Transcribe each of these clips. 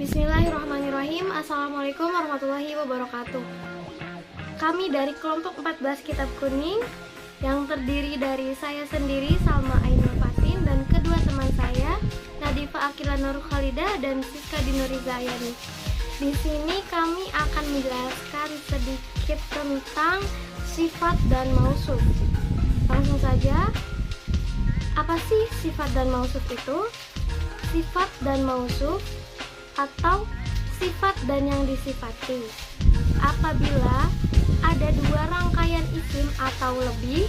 Bismillahirrahmanirrahim. Assalamualaikum warahmatullahi wabarakatuh. Kami dari kelompok 14 Kitab Kuning yang terdiri dari saya sendiri, Salma Ainul Fatin, dan kedua teman saya, Nadifa Akila Nur Khalidah dan Siska Dinuriza Ayani. Di sini kami akan menjelaskan sedikit tentang sifat dan mausuf. Langsung saja, apa sih sifat dan mausuf itu? Sifat dan mausuf atau sifat dan yang disifati apabila ada dua rangkaian isim atau lebih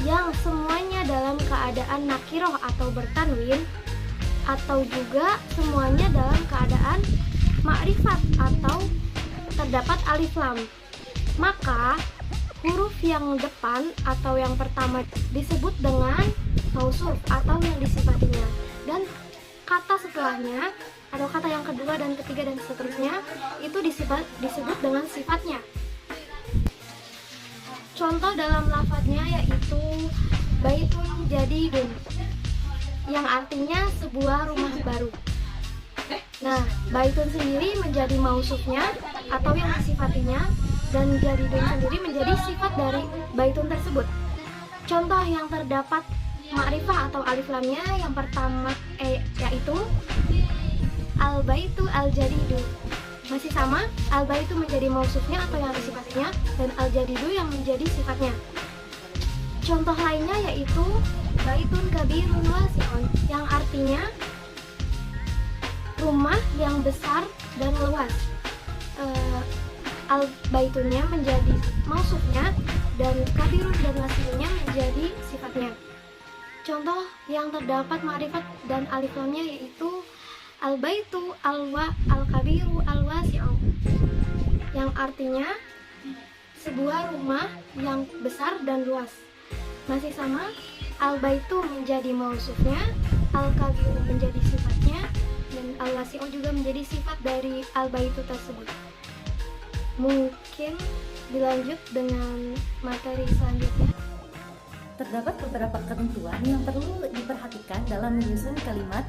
yang semuanya dalam keadaan nakiroh atau bertanwin, atau juga semuanya dalam keadaan makrifat atau terdapat alif lam, maka huruf yang depan atau yang pertama disebut dengan mausuf atau yang disifatinya, dan kata setelahnya atau kata yang kedua dan ketiga dan seterusnya itu disebut dengan sifatnya. Contoh dalam lafadznya yaitu baitun jadidun, yang artinya sebuah rumah baru. Nah, baitun sendiri menjadi mausufnya atau yang disifatinya, dan jadidun sendiri menjadi sifat dari baitun tersebut. Contoh yang terdapat makrifah atau alif lamnya yang pertama yaitu al-baitu al-jadidu. Masih sama, al-baitu menjadi mausufnya atau yang disifatinya, dan al-jadidu yang menjadi sifatnya. Contoh lainnya yaitu baitun kabirun wasi'un, yang artinya rumah yang besar dan luas. Al-baitunnya menjadi mausufnya dan kabirun dan wasi'unnya menjadi sifatnya. Contoh yang terdapat ma'rifat dan alif lamnya yaitu al-baitu al-kabiru al-wasi'u, yang artinya sebuah rumah yang besar dan luas. Masih sama, al-baitu menjadi mausufnya, al-kabiru menjadi sifatnya, dan al-wasi'u juga menjadi sifat dari al-baitu tersebut. Mungkin dilanjut dengan materi selanjutnya. Terdapat beberapa ketentuan yang perlu diperhatikan dalam menyusun kalimat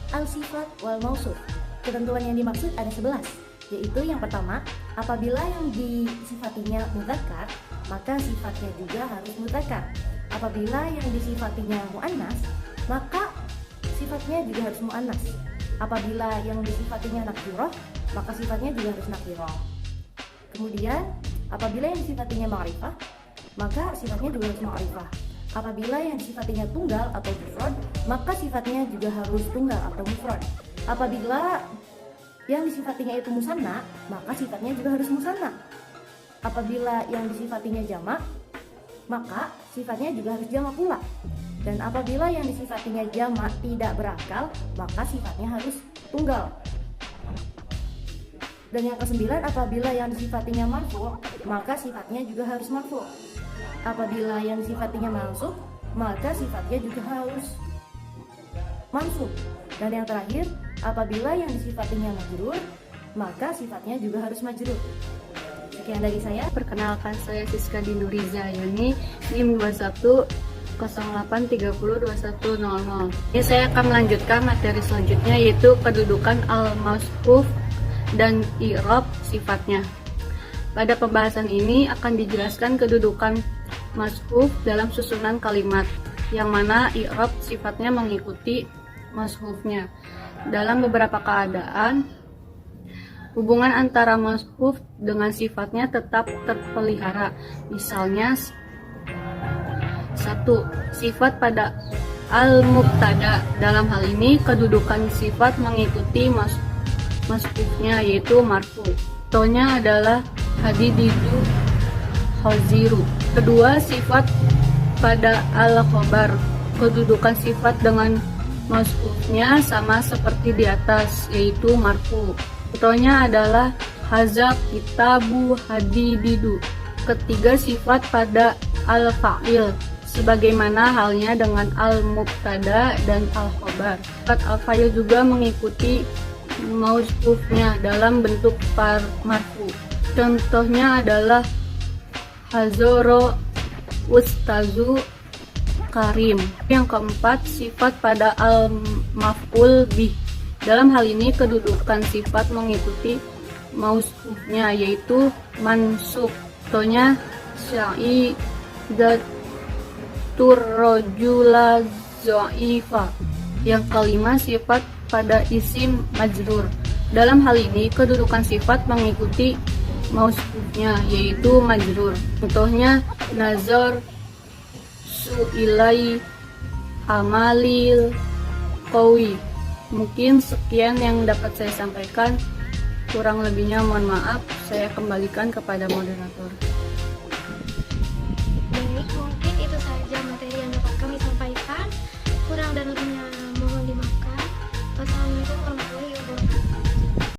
al-sifat wal mausuf. Ketentuan yang dimaksud ada 11, yaitu yang pertama, apabila yang disifatinya mudzakkar, maka sifatnya juga harus mudzakkar. Apabila yang disifatinya muannas, maka sifatnya juga harus muannas. Apabila yang disifatinya nakirah, maka sifatnya juga harus nakirah. Kemudian, apabila yang disifatinya ma'rifah, maka sifatnya juga harus ma'rifah. Apabila yang disifatinya tunggal atau mufrad, maka sifatnya juga harus tunggal atau mufrad. Apabila yang disifatinya itu musanna, maka sifatnya juga harus musanna. Apabila yang disifatinya jamak, maka sifatnya juga harus jamak pula. Dan apabila yang disifatinya jamak tidak berakal, maka sifatnya harus tunggal. Dan yang kesembilan, apabila yang disifatinya marfu', maka sifatnya juga harus marfu'. Apabila yang sifatnya mansub, maka sifatnya juga harus mansub. Dan yang terakhir, apabila yang disifatinya majrur, maka sifatnya juga harus majrur. Sekian dari saya. Perkenalkan, saya Siska Dinuriza Ayani, NIM 2108302100. Ini saya akan melanjutkan materi selanjutnya, yaitu kedudukan al-mausuf dan i'rab sifatnya. Pada pembahasan ini akan dijelaskan kedudukan mausuf dalam susunan kalimat, yang mana i'rab sifatnya mengikuti mausufnya. Dalam beberapa keadaan, hubungan antara mausuf dengan sifatnya tetap terpelihara. Misalnya, 1. Sifat pada al-mubtada. Dalam hal ini, kedudukan sifat mengikuti mausufnya, yaitu marfu. Contohnya adalah hadididu khaziru. Kedua, sifat pada al-khobar. Kedudukan sifat dengan mausufnya sama seperti di atas, yaitu marfu. Contohnya adalah haza kitabu hadididu. Ketiga, sifat pada al-fa'il, sebagaimana halnya dengan al-mubtada dan al-khobar. Sifat al-fa'il juga mengikuti mausufnya dalam bentuk marfu. Contohnya adalah hazoro ustazu karim. Yang keempat, sifat pada al-maf'ul bih, Dalam hal ini kedudukan sifat mengikuti mausufnya, yaitu mansub. Contohnya syai turrojula zo'ifa. Yang kelima, sifat pada isim majrur. Dalam hal ini kedudukan sifat mengikuti mausufnya, yaitu majrur. Contohnya nazar su'ilai amalil qawi. Mungkin sekian yang dapat saya sampaikan, kurang lebihnya mohon maaf. Saya kembalikan kepada moderator.